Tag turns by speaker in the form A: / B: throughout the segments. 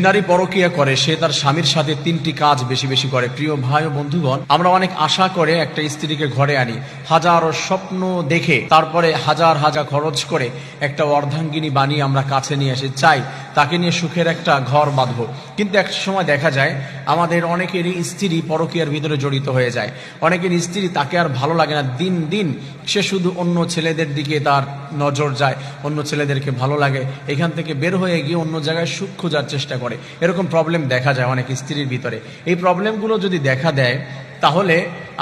A: নারী পরকীয়া করে সে তার স্বামীর সাথে তিনটি কাজ বেশি বেশি করে। প্রিয় ভাই ও বন্ধুগণ, আমরা অনেক আশা করে একটা স্ত্রীকে ঘরে আনি, হাজারো স্বপ্ন দেখে তারপরে হাজার হাজার খরচ করে একটা অর্ধাঙ্গিনী বানিয়ে আমরা কাছে নিয়ে এসে চাই তাকে নিয়ে সুখের একটা ঘর বাঁধবো। কিন্তু এক সময় দেখা যায় আমাদের অনেকেরই স্ত্রী পরকীয়ার ভিতরে জড়িত হয়ে যায়। অনেকের স্ত্রী তাকে আর ভালো লাগে না, দিন দিন সে শুধু অন্য ছেলেদের দিকে তার নজর যায়, অন্য ছেলেদেরকে ভালো লাগে, এখান থেকে বের হয়ে গিয়ে অন্য জায়গায় সুখ খোঁজার চেষ্টা করে। এরকম প্রবলেম দেখা যায় অনেক স্ত্রীর ভিতরে। এই প্রবলেমগুলো যদি দেখা দেয় তাহলে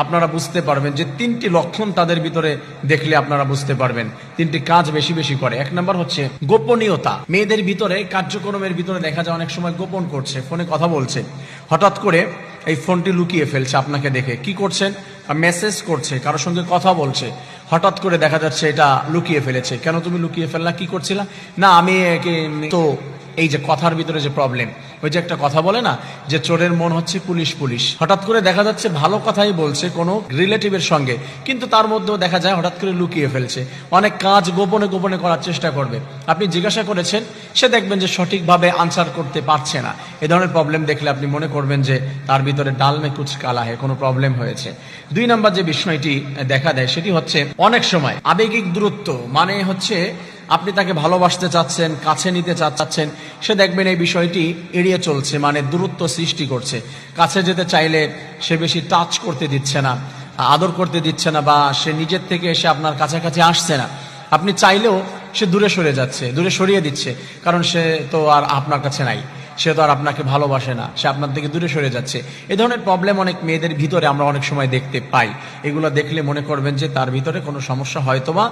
A: আপনারা বুঝতে পারবেন যে তিনটি লক্ষণ তাদের ভিতরে দেখলে আপনারা বুঝতে পারবেন তিনটি কাজ বেশি বেশি করে। এক নম্বর হচ্ছে গোপনীয়তা। মেয়েদের ভিতরে কার্যক্রমের ভিতরে দেখা যায় অনেক সময় গোপন করছে, ফোনে কথা বলছে, হঠাৎ করে এই ফোনটি লুকিয়ে ফেলছে আপনাকে দেখে। কি করছেন? মেসেজ করছে, কারোর সঙ্গে কথা বলছে, হঠাৎ করে দেখা যাচ্ছে এটা লুকিয়ে ফেলেছে। কেন তুমি লুকিয়ে ফেললা? কি করছিলা? না আমি তো এই যে কথার ভিতরে যে প্রবলেম, ওই যে একটা কথা বলে না যে চোরের মন হচ্ছে পুলিশ পুলিশ। হঠাৎ করে দেখা যাচ্ছে ভালো কথাই বলছে কোনো রিলেটিভের সঙ্গে, কিন্তু তার মধ্যেও দেখা যায় হঠাৎ করে লুকিয়ে ফেলছে। অনেক কাজ গোপনে গোপনে করার চেষ্টা করবে। আপনি জিজ্ঞাসা করেছেন, সে দেখবেন যে সঠিকভাবে আনসার করতে পারছে না। এ ধরনের প্রবলেম দেখলে আপনি মনে করবেন যে তার ভিতরে ডাল মে কুচ কালা হে, কোনো প্রবলেম হয়েছে। দুই নম্বর যে বিষয়টি দেখা দেয় সেটি হচ্ছে অনেক সময় আবেগিক দূরত্ব। মানে হচ্ছে আপনি তাকে ভালোবাসতে চাচ্ছেন, কাছে নিতে চাচ্ছেন, সে দেখবেন এই বিষয়টি এড়িয়ে চলছে, মানে দূরত্ব সৃষ্টি করছে। কাছে যেতে চাইলে সে বেশি টাচ করতে দিচ্ছে না, আদর করতে দিচ্ছে না, বা সে নিজের থেকে এসে আপনার কাছাকাছি আসছে না। আপনি চাইলেও সে দূরে সরে যাচ্ছে, দূরে সরিয়ে দিচ্ছে, কারণ সে তো আর আপনার কাছে নাই, সে তো আর আপনাকে ভালোবাসে না, সে আপনার থেকে দূরে সরে যাচ্ছে। এই ধরনের প্রবলেম অনেক মেয়েদের ভিতরে আমরা অনেক সময় দেখতে পাই। এগুলো দেখলে মনে করবেন যে তার ভিতরে কোনো সমস্যা হয়তোবা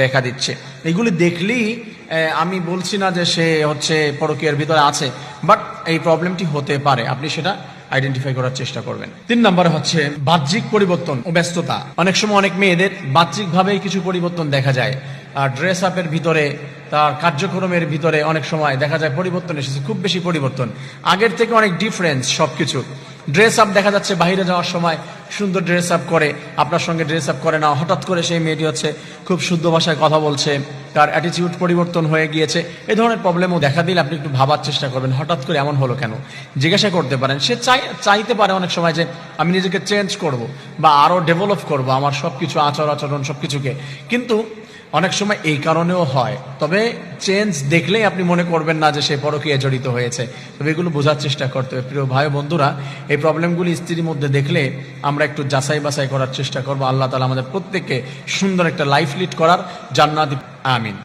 A: দেখা দিচ্ছে। এগুলি দেখলেই আমি বলছি না যে সে হচ্ছে পরকীয়ার ভিতরে আছে, বাট এই প্রবলেমটি হতে পারে, আপনি সেটা আইডেন্টিফাই করার চেষ্টা করবেন। 3 নম্বরে হচ্ছে বাহ্যিক পরিবর্তন ও ব্যস্ততা। অনেক সময় অনেক মেয়েদের বাহ্যিকভাবেই কিছু পরিবর্তন দেখা যায়, আর ড্রেস আপের ভিতরে, তার কার্যক্রমের ভিতরে অনেক সময় দেখা যায় পরিবর্তন এসেছে, খুব বেশি পরিবর্তন, আগের থেকে অনেক ডিফারেন্স সবকিছু। ড্রেস আপ দেখা যাচ্ছে বাইরে যাওয়ার সময় সুন্দর ড্রেস আপ করে, আপনার সঙ্গে ড্রেস আপ করে না, হঠাৎ করে সেই মেয়েটি হচ্ছে খুব শুদ্ধ ভাষায় কথা বলছে, তার অ্যাটিটিউড পরিবর্তন হয়ে গিয়েছে। এই ধরনের প্রবলেমও দেখা দিলে আপনি একটু ভাবার চেষ্টা করবেন, হঠাৎ করে এমন হলো কেন। জিজ্ঞাসা করতে পারেন, সে চাইতে পারে অনেক সময় যে আমি নিজেকে চেঞ্জ করব বা আরো ডেভেলপ করব আমার সবকিছু আচরণ সবকিছুকে, কিন্তু অনেক সময় এই কারণেও হয়। তবে চেঞ্জ দেখলেই আপনি মনে করবেন না যে সে পরকীয়ায় জড়িত হয়েছে। তবে এগুলো বোঝার চেষ্টা করতে হবে। প্রিয় ভাই বন্ধুরা, এই প্রবলেমগুলি স্ত্রীর মধ্যে দেখলে আমরা একটু যাচাই বাছাই করার চেষ্টা করবো। আল্লাহ তাআলা আমাদের প্রত্যেককে সুন্দর একটা লাইফ লিড করার জান্নাত। আমিন।